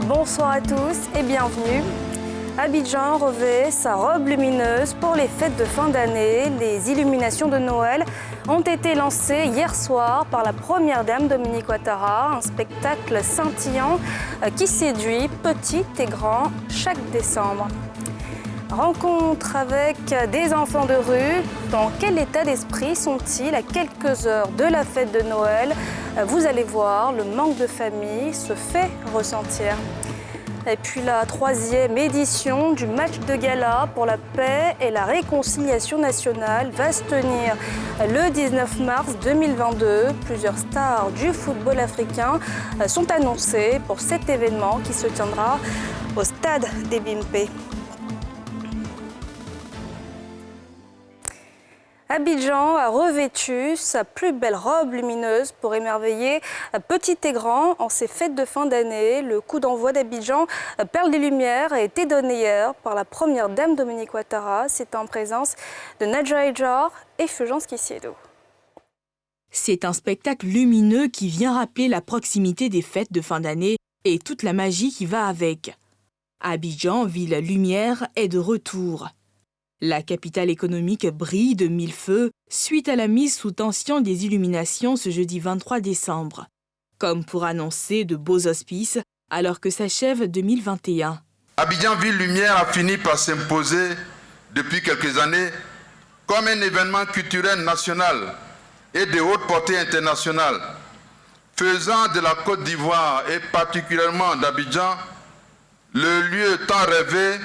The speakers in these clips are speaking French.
Bonsoir à tous et bienvenue. Abidjan revêt sa robe lumineuse pour les fêtes de fin d'année. Les illuminations de Noël ont été lancées hier soir par la première dame Dominique Ouattara, un spectacle scintillant qui séduit petits et grands chaque décembre. Rencontre avec des enfants de rue. Dans quel état d'esprit sont-ils à quelques heures de la fête de Noël? Vous allez voir, le manque de famille se fait ressentir. Et puis la troisième édition du match de gala pour la paix et la réconciliation nationale va se tenir le 19 mars 2022. Plusieurs stars du football africain sont annoncées pour cet événement qui se tiendra au stade des Bimpe. Abidjan a revêtu sa plus belle robe lumineuse pour émerveiller petits et grands en ces fêtes de fin d'année. Le coup d'envoi d'Abidjan, Perle des Lumières, a été donné hier par la première dame Dominique Ouattara. C'est en présence de Nadja Edjar et Fulgence Kissiedo. C'est un spectacle lumineux qui vient rappeler la proximité des fêtes de fin d'année et toute la magie qui va avec. Abidjan, ville lumière, est de retour. La capitale économique brille de mille feux suite à la mise sous tension des illuminations ce jeudi 23 décembre, comme pour annoncer de beaux auspices alors que s'achève 2021. Abidjan Ville Lumière a fini par s'imposer depuis quelques années comme un événement culturel national et de haute portée internationale, faisant de la Côte d'Ivoire et particulièrement d'Abidjan le lieu tant rêvé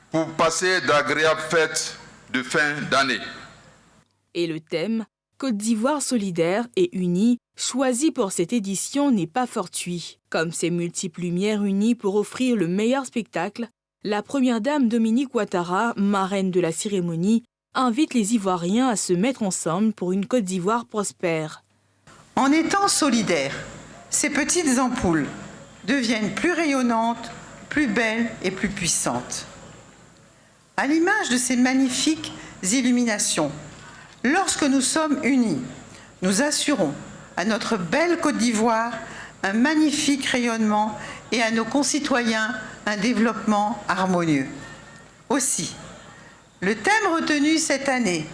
pour passer d'agréables fêtes de fin d'année. Et le thème « Côte d'Ivoire solidaire et unie » choisi pour cette édition n'est pas fortuit. Comme ces multiples lumières unies pour offrir le meilleur spectacle, la première dame Dominique Ouattara, marraine de la cérémonie, invite les Ivoiriens à se mettre ensemble pour une Côte d'Ivoire prospère. En étant solidaires, ces petites ampoules deviennent plus rayonnantes, plus belles et plus puissantes. À l'image de ces magnifiques illuminations, lorsque nous sommes unis, nous assurons à notre belle Côte d'Ivoire un magnifique rayonnement et à nos concitoyens un développement harmonieux. Aussi, le thème retenu cette année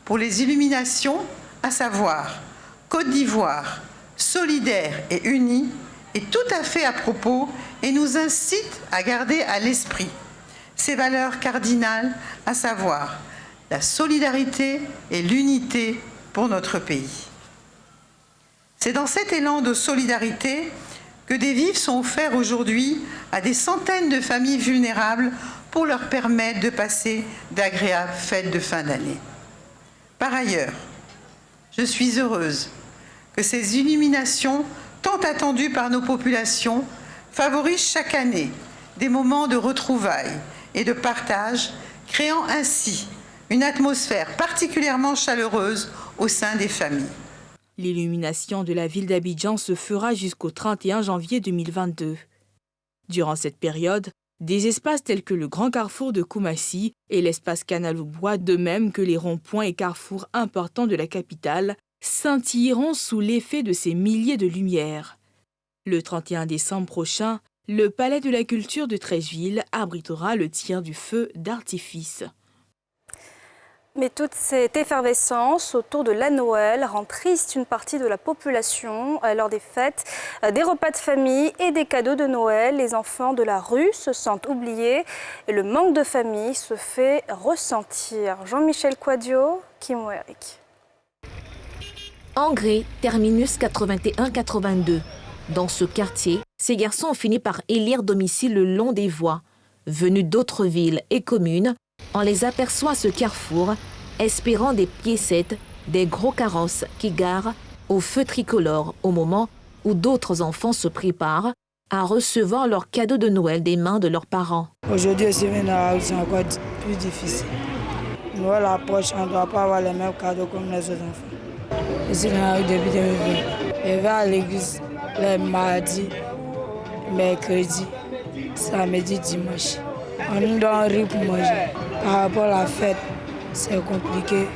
pour les illuminations, à savoir Côte d'Ivoire, solidaire et unie, est tout à fait à propos et nous incite à garder à l'esprit ces valeurs cardinales, à savoir la solidarité et l'unité pour notre pays. C'est dans cet élan de solidarité que des vivres sont offerts aujourd'hui à des centaines de familles vulnérables pour leur permettre de passer d'agréables fêtes de fin d'année. Par ailleurs, je suis heureuse que ces illuminations, tant attendues par nos populations, favorisent chaque année des moments de retrouvailles et de partage, créant ainsi une atmosphère particulièrement chaleureuse au sein des familles. L'illumination de la ville d'Abidjan se fera jusqu'au 31 janvier 2022. Durant cette période, des espaces tels que le Grand Carrefour de Koumassi et l'espace Canal-aux-Bois, de même que les ronds-points et carrefours importants de la capitale, scintilleront sous l'effet de ces milliers de lumières. Le 31 décembre prochain, le Palais de la Culture de Treichville abritera le tir du feu d'artifice. Mais toute cette effervescence autour de la Noël rend triste une partie de la population lors des fêtes, des repas de famille et des cadeaux de Noël. Les enfants de la rue se sentent oubliés et le manque de famille se fait ressentir. Jean-Michel Quadio, Kim Eric. Engré, terminus 81-82. Dans ce quartier, ces garçons ont fini par élire domicile le long des voies. Venus d'autres villes et communes, on les aperçoit à ce carrefour, espérant des piécettes, des gros carrosses qui garent au feu tricolore au moment où d'autres enfants se préparent à recevoir leurs cadeaux de Noël des mains de leurs parents. Aujourd'hui, c'est encore plus difficile. Noël approche, on ne doit pas avoir les mêmes cadeaux comme les autres enfants. Je suis dans la rue depuis 2020. Je vais à l'église les mardis, mercredis, samedi, dimanche. On nous donne un riz pour manger. Par rapport à la fête, c'est compliqué.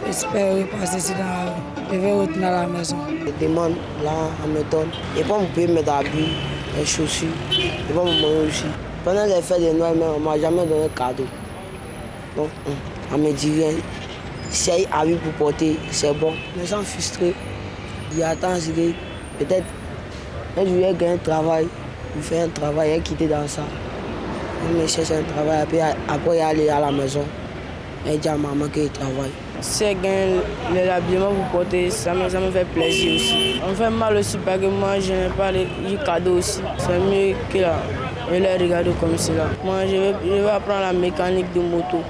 J'espère passer ici dans la rue. Je vais retourner à la maison. Je demande, là, on me donne. Et pas me payer mes habits, les chaussures. Et pas me manger aussi. Pendant les fêtes de Noël, on ne m'a jamais donné de cadeau. Donc, on me dit rien. Si il y a un habit pour porter, c'est bon. Je me sens frustré. Il y a tant de peut-être un jour, il y a un travail. Il fait un travail, il quitter dans ça. Il me cherche un travail, après il aller à la maison. Il dit à maman qu'il travaille. Si je gagne l'habillement pour porter, ça me fait plaisir aussi. On fait mal aussi parce que moi je n'ai pas les cadeaux aussi. C'est mieux que là. Je les regarde comme cela. Moi je vais apprendre la mécanique de moto.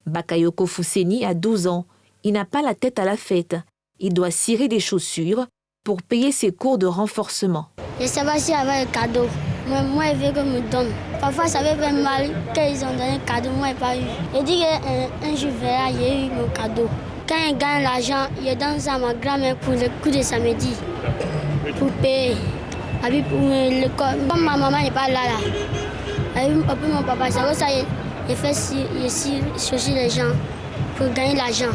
Bakayoko Fousseni a 12 ans. Il n'a pas la tête à la fête. Il doit cirer des chaussures pour payer ses cours de renforcement. Je ne sais pas si avec un cadeau. Moi, je veux qu'on me donne. Parfois, ça fait mal qu'ils ont donné un cadeau, moi, je n'ai pas eu. Je dis qu'un jour, j'ai eu mon cadeau. Quand je gagne l'argent, je donne ça à ma grand-mère pour le coup de samedi, pour payer. Pour l'école. Comme ma maman n'est pas là, avec mon papa, c'est pour ça que je cherche les gens pour gagner l'argent.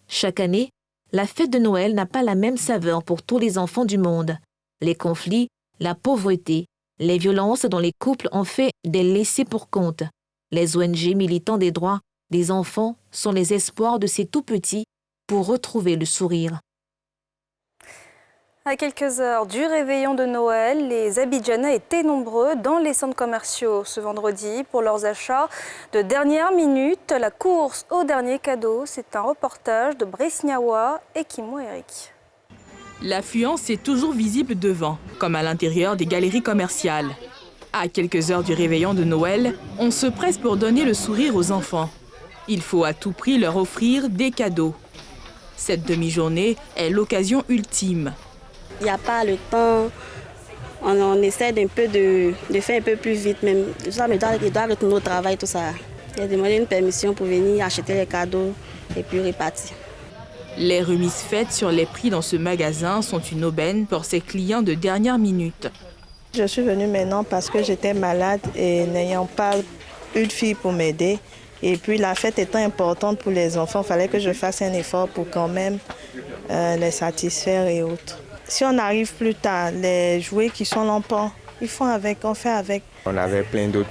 Chaque année, la fête de Noël n'a pas la même saveur pour tous les enfants du monde. Les conflits, la pauvreté, les violences dans les couples ont fait des laissés pour compte. Les ONG militants des droits des enfants sont les espoirs de ces tout-petits pour retrouver le sourire. À quelques heures du réveillon de Noël, les Abidjanais étaient nombreux dans les centres commerciaux ce vendredi pour leurs achats de dernière minute. La course au dernier cadeau, c'est un reportage de Bresniawa et Kimo Eric. L'affluence est toujours visible devant, comme à l'intérieur des galeries commerciales. À quelques heures du réveillon de Noël, on se presse pour donner le sourire aux enfants. Il faut à tout prix leur offrir des cadeaux. Cette demi-journée est l'occasion ultime. Il n'y a pas le temps, on essaie de faire un peu plus vite même. Il doit retourner au travail, tout ça. Il a demandé une permission pour venir acheter les cadeaux et puis repartir. Les remises faites sur les prix dans ce magasin sont une aubaine pour ses clients de dernière minute. Je suis venue maintenant parce que j'étais malade et n'ayant pas une fille pour m'aider. Et puis la fête étant importante pour les enfants, il fallait que je fasse un effort pour quand même les satisfaire et autres. Si on arrive plus tard, les jouets qui sont lampants, ils font avec, on fait avec. On avait plein d'autres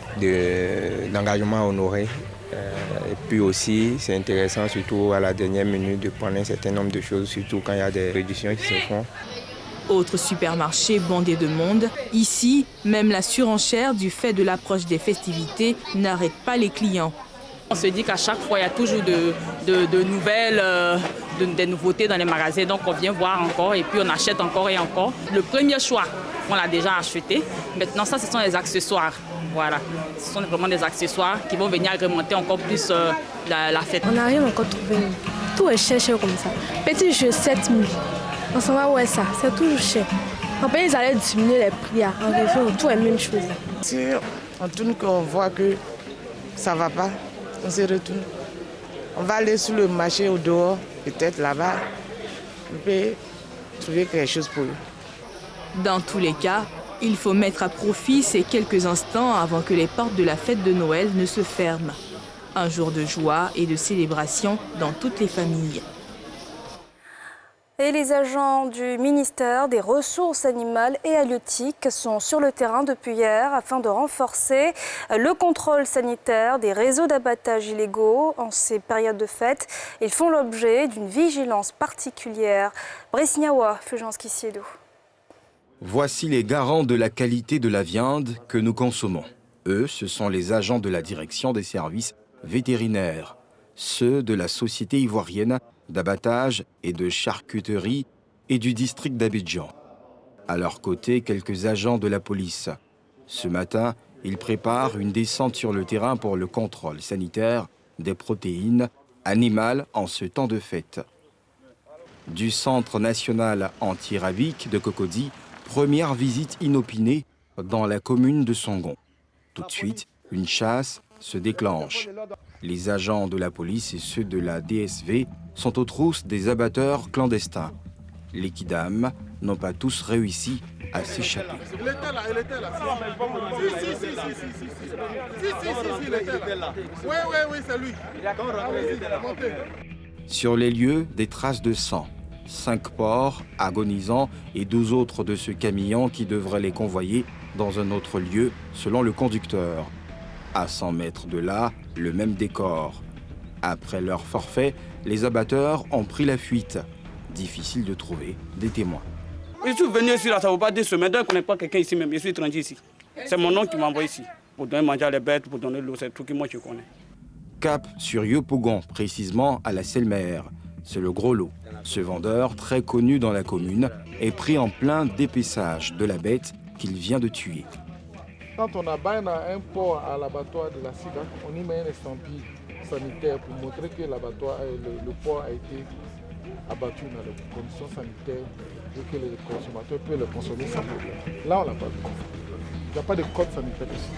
d'engagements à honorer. Et puis aussi, c'est intéressant, surtout à la dernière minute, de prendre un certain nombre de choses, surtout quand il y a des réductions qui se font. Autre supermarché bondé de monde, ici, même la surenchère du fait de l'approche des festivités n'arrête pas les clients. On se dit qu'à chaque fois, il y a toujours de nouvelles, des nouveautés dans les magasins. Donc, on vient voir encore et puis on achète encore et encore. Le premier choix, on l'a déjà acheté. Maintenant, ça, ce sont les accessoires. Voilà. Ce sont vraiment des accessoires qui vont venir agrémenter encore plus la fête. On n'arrive encore à trouver. Tout est cher comme ça. Petit jeu, 7 000. On s'en va, ouais, ça. C'est toujours cher. En fait, ils allaient diminuer les prix. En région, tout est la même chose. Si on tourne qu'on voit que ça ne va pas, on se retourne. On va aller sur le marché au dehors, peut-être là-bas. On peut trouver quelque chose pour eux. Dans tous les cas, il faut mettre à profit ces quelques instants avant que les portes de la fête de Noël ne se ferment. Un jour de joie et de célébration dans toutes les familles. Et les agents du ministère des Ressources animales et halieutiques sont sur le terrain depuis hier afin de renforcer le contrôle sanitaire des réseaux d'abattage illégaux en ces périodes de fête. Ils font l'objet d'une vigilance particulière. Bresniawa, Fulgence Kissiedo. Voici les garants de la qualité de la viande que nous consommons. Eux, ce sont les agents de la direction des services vétérinaires, ceux de la Société ivoirienne d'abattage et de charcuterie et du district d'Abidjan. À leur côté, quelques agents de la police. Ce matin, ils préparent une descente sur le terrain pour le contrôle sanitaire des protéines animales en ce temps de fête. Du Centre national anti-rabique de Cocody, première visite inopinée dans la commune de Songon. Tout de suite, une chasse se déclenche. Les agents de la police et ceux de la DSV sont aux trousses des abatteurs clandestins. Les kidams n'ont pas tous réussi à s'échapper. Il était là. Si, il était là. Oui, c'est lui. Montez. Sur les lieux, des traces de sang. 5 porcs agonisants et 12 autres de ce camion qui devrait les convoyer dans un autre lieu, selon le conducteur. À 100 mètres de là, le même décor. Après leur forfait, les abatteurs ont pris la fuite. Difficile de trouver des témoins. Je suis venu ici, là, ça ne vaut pas 2 semaines. Je ne connais pas quelqu'un ici même. Je suis étranger ici. C'est mon oncle qui m'a envoyé ici. Pour donner manger à les bêtes, pour donner l'eau, c'est tout que moi je connais. Cap sur Yopougon, précisément à la Selmer. C'est le gros lot. Ce vendeur, très connu dans la commune, est pris en plein dépeçage de la bête qu'il vient de tuer. Quand on abandonne un porc à l'abattoir de la CIVAC, on y met une estampille sanitaire pour montrer que l'abattoir, le porc a été abattu dans les conditions sanitaires et que les consommateurs peuvent le consommer sans problème. Là, on l'a pas vu. Il n'y a pas de code sanitaire ici.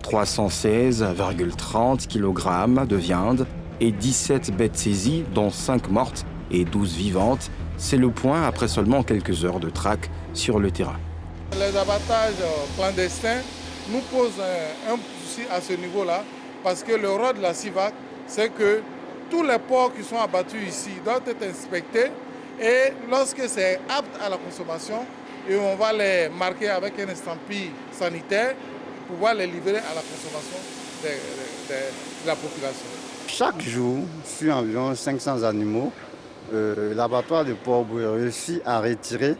316,30 kg de viande et 17 bêtes saisies, dont 5 mortes et 12 vivantes. C'est le point après seulement quelques heures de traque sur le terrain. Les abattages clandestins nous posent un souci à ce niveau-là parce que le rôle de la CIVAC, c'est que tous les porcs qui sont abattus ici doivent être inspectés et lorsque c'est apte à la consommation, et on va les marquer avec une estampille sanitaire pour pouvoir les livrer à la consommation de la population. Chaque jour, sur environ 500 animaux, l'abattoir de Port-Bouillet réussit à retirer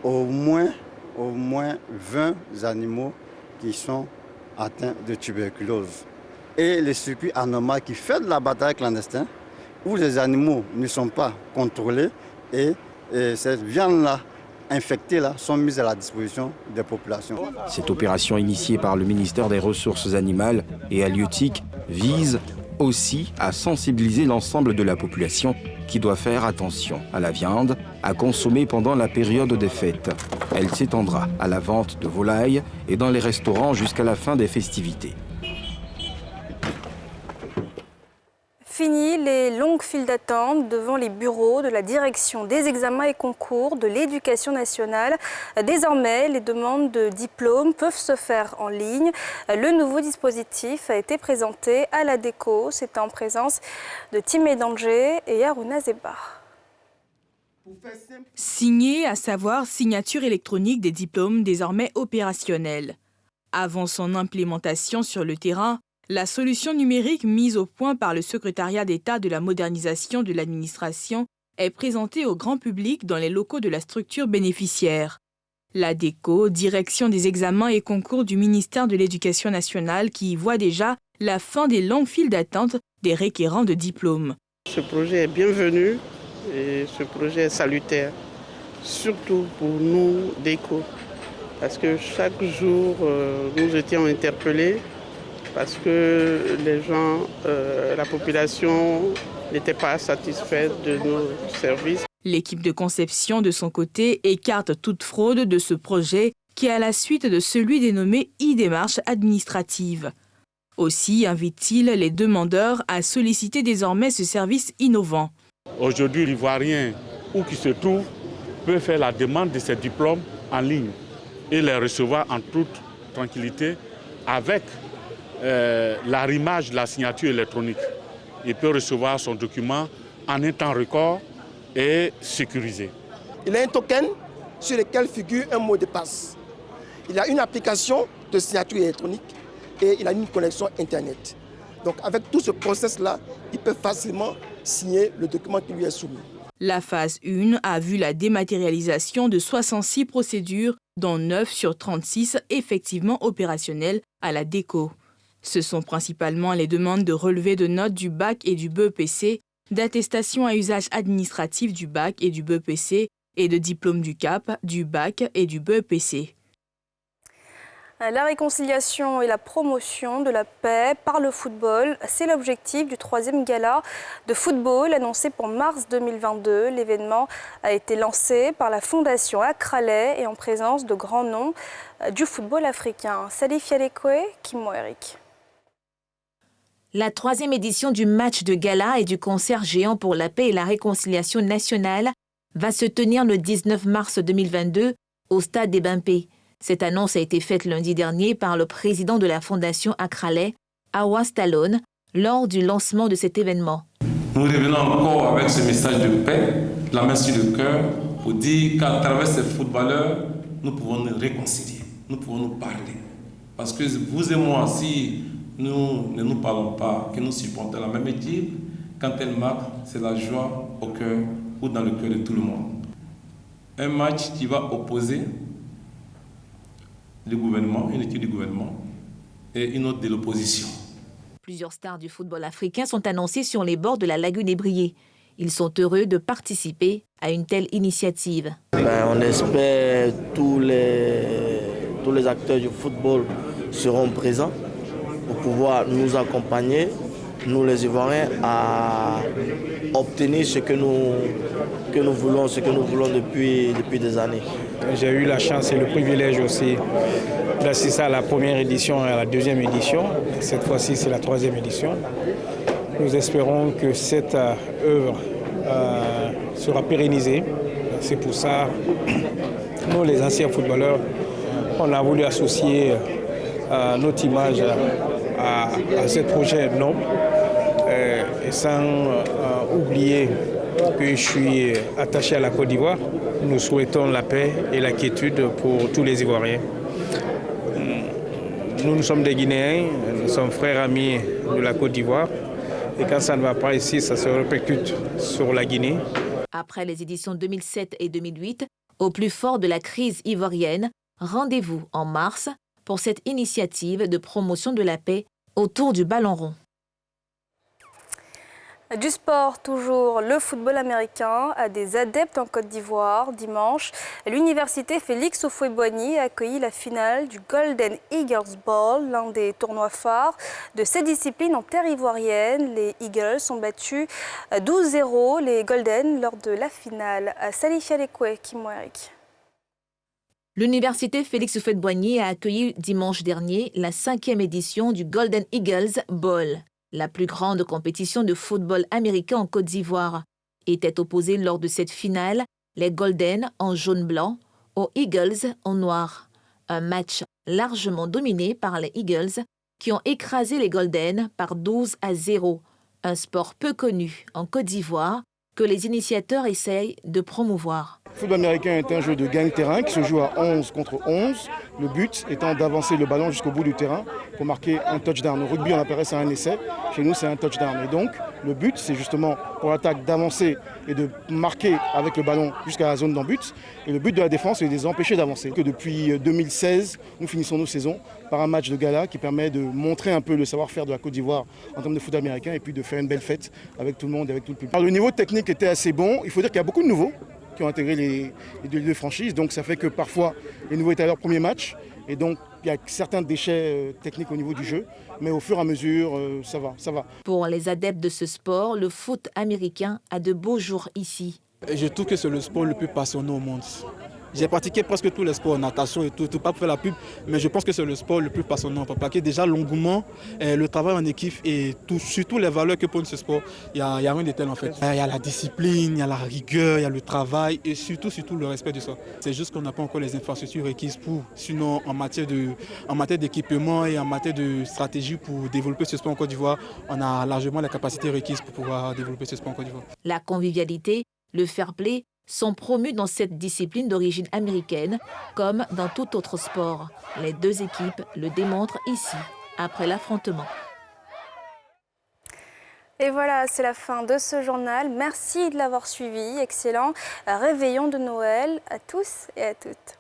au moins 20 animaux qui sont atteints de tuberculose. Et les circuits anormaux qui font de l'abattage clandestin, où les animaux ne sont pas contrôlés et cette viande-là, infectés sont mis à la disposition des populations. Cette opération initiée par le ministère des Ressources animales et halieutique vise aussi à sensibiliser l'ensemble de la population qui doit faire attention à la viande à consommer pendant la période des fêtes. Elle s'étendra à la vente de volailles et dans les restaurants jusqu'à la fin des festivités. Fini les longues files d'attente devant les bureaux de la direction des examens et concours de l'éducation nationale. Désormais, les demandes de diplômes peuvent se faire en ligne. Le nouveau dispositif a été présenté à la DECO. C'est en présence de Timé Danger et Aruna Zeba. Signer, à savoir signature électronique des diplômes désormais opérationnels. Avant son implémentation sur le terrain, la solution numérique mise au point par le secrétariat d'État de la modernisation de l'administration est présentée au grand public dans les locaux de la structure bénéficiaire. La DECO, direction des examens et concours du ministère de l'Éducation nationale, qui y voit déjà la fin des longues files d'attente des requérants de diplômes. Ce projet est bienvenu et ce projet est salutaire, surtout pour nous, DECO, parce que chaque jour, nous étions interpellés parce que les gens, la population n'était pas satisfaite de nos services. L'équipe de conception, de son côté, écarte toute fraude de ce projet qui est à la suite de celui dénommé e-démarche administrative. Aussi invite-t-il les demandeurs à solliciter désormais ce service innovant. Aujourd'hui, l'Ivoirien, où qu'il se trouve, peut faire la demande de ses diplômes en ligne et les recevoir en toute tranquillité avec l'arrimage de la signature électronique. Il peut recevoir son document en un temps record et sécurisé. Il a un token sur lequel figure un mot de passe. Il a une application de signature électronique et il a une connexion Internet. Donc avec tout ce process-là, il peut facilement signer le document qui lui est soumis. La phase 1 a vu la dématérialisation de 66 procédures, dont 9 sur 36 effectivement opérationnelles à la DECO. Ce sont principalement les demandes de relevé de notes du bac et du BEPC, d'attestation à usage administratif du bac et du BEPC et de diplôme du CAP, du bac et du BEPC. La réconciliation et la promotion de la paix par le football, c'est l'objectif du 3e gala de football annoncé pour mars 2022. L'événement a été lancé par la Fondation Akralais et en présence de grands noms du football africain. Salif Yalekoe, Kimo Eric. La 3e édition du match de gala et du concert géant pour la paix et la réconciliation nationale va se tenir le 19 mars 2022 au stade des Bimpé. Cette annonce a été faite lundi dernier par le président de la Fondation Akralais, Awa Stallone, lors du lancement de cet événement. Nous revenons encore avec ce message de paix, la main sur le cœur, pour dire qu'à travers ces footballeurs, nous pouvons nous réconcilier, nous pouvons nous parler. Parce que vous et moi, si nous ne nous parlons pas, que nous supportons la même équipe, quand elle marque, c'est la joie au cœur ou dans le cœur de tout le monde. Un match qui va opposer le gouvernement, une équipe du gouvernement et une autre de l'opposition. Plusieurs stars du football africain sont annoncés sur les bords de la lagune Ébrié. Ils sont heureux de participer à une telle initiative. On espère que tous les acteurs du football seront présents pour pouvoir nous accompagner, nous les Ivoiriens, à obtenir ce que nous voulons depuis des années. J'ai eu la chance et le privilège aussi d'assister à la première édition et à la deuxième édition. Cette fois-ci, c'est la troisième édition. Nous espérons que cette œuvre sera pérennisée. C'est pour ça, nous, les anciens footballeurs, on a voulu associer notre image à ce projet noble, et sans oublier que je suis attaché à la Côte d'Ivoire. Nous souhaitons la paix et la quiétude pour tous les Ivoiriens. Nous sommes des Guinéens, nous sommes frères amis de la Côte d'Ivoire. Et quand ça ne va pas ici, ça se répercute sur la Guinée. Après les éditions 2007 et 2008, au plus fort de la crise ivoirienne, rendez-vous en mars pour cette initiative de promotion de la paix autour du ballon rond. Du sport, toujours, le football américain a des adeptes en Côte d'Ivoire. Dimanche, l'université Félix Houphouët-Boigny a accueilli la finale du Golden Eagles Bowl, l'un des tournois phares de cette discipline en terre ivoirienne. Les Eagles ont battu 12-0 les Golden lors de la finale. Salifia Lekwe, Kimouerik. L'université Félix Houphouët-Boigny a accueilli dimanche dernier la 5e édition du Golden Eagles Bowl. La plus grande compétition de football américain en Côte d'Ivoire. Étaient opposés lors de cette finale les Golden en jaune-blanc aux Eagles en noir. Un match largement dominé par les Eagles qui ont écrasé les Golden par 12-0. Un sport peu connu en Côte d'Ivoire que les initiateurs essayent de promouvoir. Le football américain est un jeu de gang-terrain qui se joue à 11 contre 11. Le but étant d'avancer le ballon jusqu'au bout du terrain pour marquer un touchdown. Au rugby, on appellerait ça un essai. Chez nous, c'est un touchdown. Et donc, le but, c'est justement pour l'attaque d'avancer et de marquer avec le ballon jusqu'à la zone d'en-but. Et le but de la défense, c'est de les empêcher d'avancer. Que depuis 2016, nous finissons nos saisons par un match de gala qui permet de montrer un peu le savoir-faire de la Côte d'Ivoire en termes de foot américain et puis de faire une belle fête avec tout le monde et avec tout le public. Alors, le niveau technique était assez bon. Il faut dire qu'il y a beaucoup de nouveaux qui ont intégré les deux franchises. Donc ça fait que parfois, les nouveaux étaient à leur premier match. Et donc, il y a certains déchets techniques au niveau du jeu. Mais au fur et à mesure, ça va. Pour les adeptes de ce sport, le foot américain a de beaux jours ici. Je trouve que c'est le sport le plus passionnant au monde. J'ai pratiqué presque tous les sports, natation et tout, pas pour faire la pub, mais je pense que c'est le sport le plus passionnant. Parce que déjà l'engouement, le travail en équipe et surtout les valeurs que prône ce sport, il n'y a rien de tel en fait. Il y a la discipline, il y a la rigueur, il y a le travail et surtout le respect de ça. C'est juste qu'on n'a pas encore les infrastructures requises pour. Sinon, en matière d'équipement et en matière de stratégie pour développer ce sport en Côte d'Ivoire, on a largement la capacité requise pour pouvoir développer ce sport en Côte d'Ivoire. La convivialité, le fair play sont promus dans cette discipline d'origine américaine, comme dans tout autre sport. Les deux équipes le démontrent ici, après l'affrontement. Et voilà, c'est la fin de ce journal. Merci de l'avoir suivi. Excellent réveillon de Noël à tous et à toutes.